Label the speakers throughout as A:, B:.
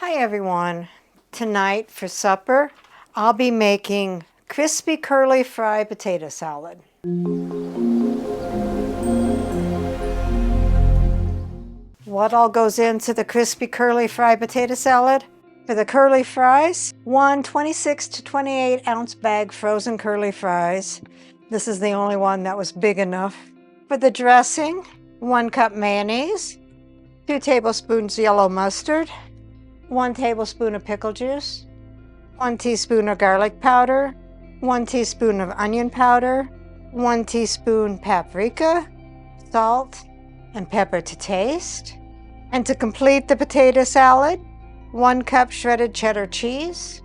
A: Hi everyone. Tonight for supper, I'll be making crispy curly fry potato salad. What all goes into the crispy curly fry potato salad? For the curly fries, one 26 to 28 ounce bag frozen curly fries. This is the only one that was big enough. For the dressing, 1 cup mayonnaise, 2 tablespoons yellow mustard, 1 tablespoon of pickle juice, 1 teaspoon of garlic powder, 1 teaspoon of onion powder, 1 teaspoon paprika, salt and pepper to taste. And to complete the potato salad, 1 cup shredded cheddar cheese,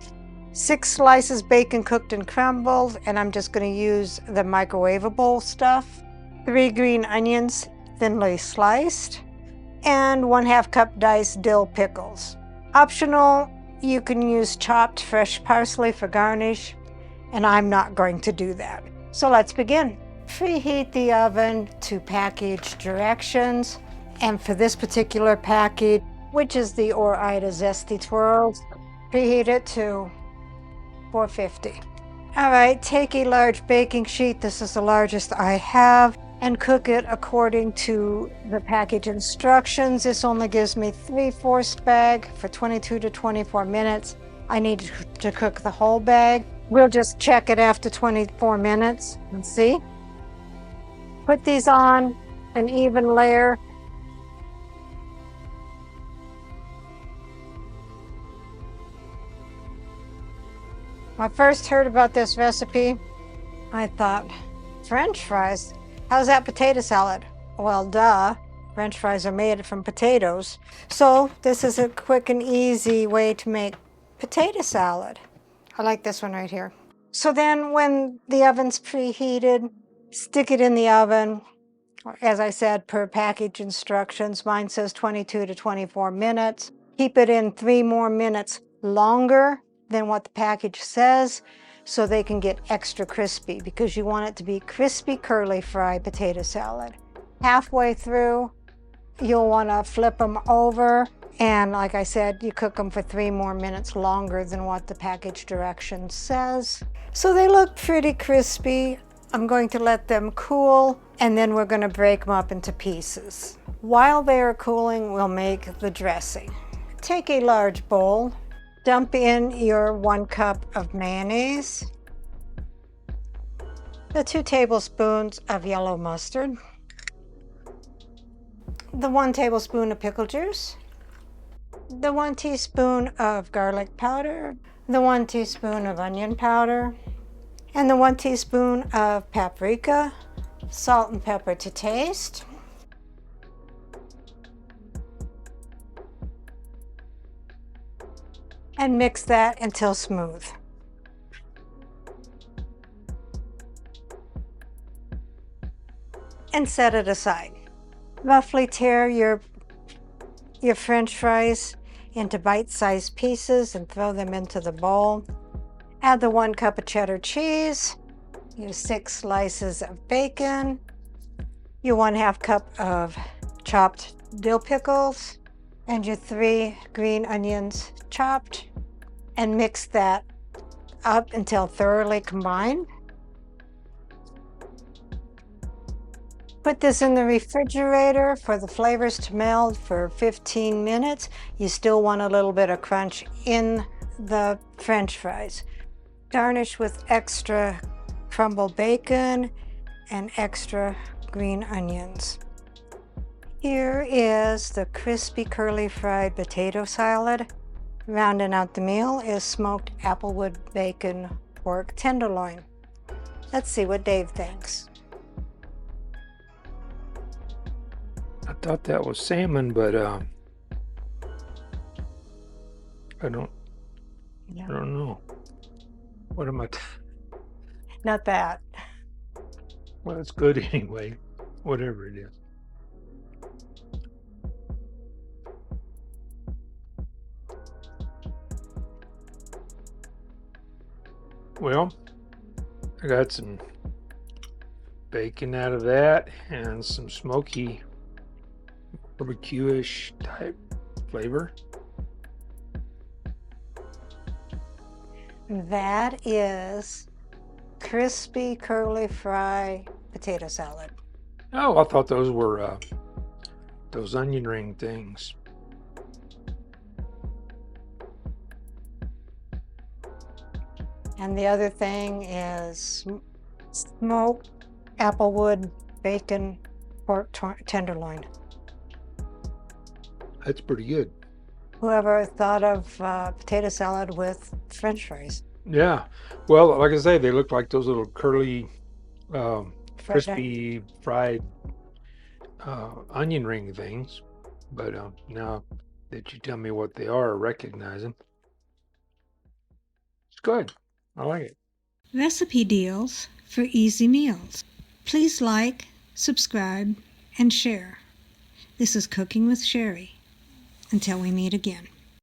A: 6 slices bacon cooked and crumbled, and I'm just going to use the microwavable stuff, 3 green onions thinly sliced, and 1/2 cup diced dill pickles. Optional, you can use chopped fresh parsley for garnish, and I'm not going to do that. So let's begin. Preheat the oven to package directions, and for this particular package, which is the Ore-Ida Zesty Twirls, preheat it to 450. All right, take a large baking sheet, this is the largest I have, and cook it according to the package instructions. This only gives me 3/4 bag for 22 to 24 minutes. I need to cook the whole bag. We'll just check it after 24 minutes and see. Put these on an even layer. When I first heard about this recipe, I thought, French fries? How's that potato salad? Well, duh. French fries are made from potatoes. So this is a quick and easy way to make potato salad. I like this one right here. So then when the oven's preheated, stick it in the oven. As I said, per package instructions, mine says 22 to 24 minutes. Keep it in 3 more minutes longer than what the package says, so they can get extra crispy, because you want it to be crispy curly fry potato salad. Halfway through, you'll want to flip them over, and like I said, you cook them for 3 more minutes longer than what the package direction says. So they look pretty crispy. I'm going to let them cool, and then we're going to break them up into pieces. While they are cooling, we'll make the dressing. Take a large bowl. Dump in your 1 cup of mayonnaise, the 2 tablespoons of yellow mustard, the 1 tablespoon of pickle juice, the 1 teaspoon of garlic powder, the 1 teaspoon of onion powder, and the 1 teaspoon of paprika, salt and pepper to taste. And mix that until smooth. And set it aside. Roughly tear your French fries into bite-sized pieces and throw them into the bowl. Add the 1 cup of cheddar cheese, your 6 slices of bacon, your 1/2 cup of chopped dill pickles, and your 3 green onions chopped, and mix that up until thoroughly combined. Put this in the refrigerator for the flavors to meld for 15 minutes. You still want a little bit of crunch in the French fries. Garnish with extra crumbled bacon and extra green onions. Here is the crispy curly fried potato salad. Rounding out the meal is smoked applewood bacon pork tenderloin. Let's see what Dave thinks.
B: I thought that was salmon, but I don't know. What am I?
A: Not that.
B: Well, it's good anyway, whatever it is. Well, I got some bacon out of that and some smoky barbecue-ish type flavor.
A: That is crispy curly fry potato salad.
B: Oh, I thought those were those onion ring things.
A: And the other thing is smoked applewood bacon pork tenderloin.
B: That's pretty good.
A: Whoever thought of potato salad with French fries?
B: Yeah. Well, like I say, they look like those little curly,
A: Fried
B: crispy fried onion ring things. But now that you tell me what they are, I recognize them. It's good. I like it.
C: Recipe deals for easy meals. Please like, subscribe, and share. This is Cooking with Sherry. Until we meet again.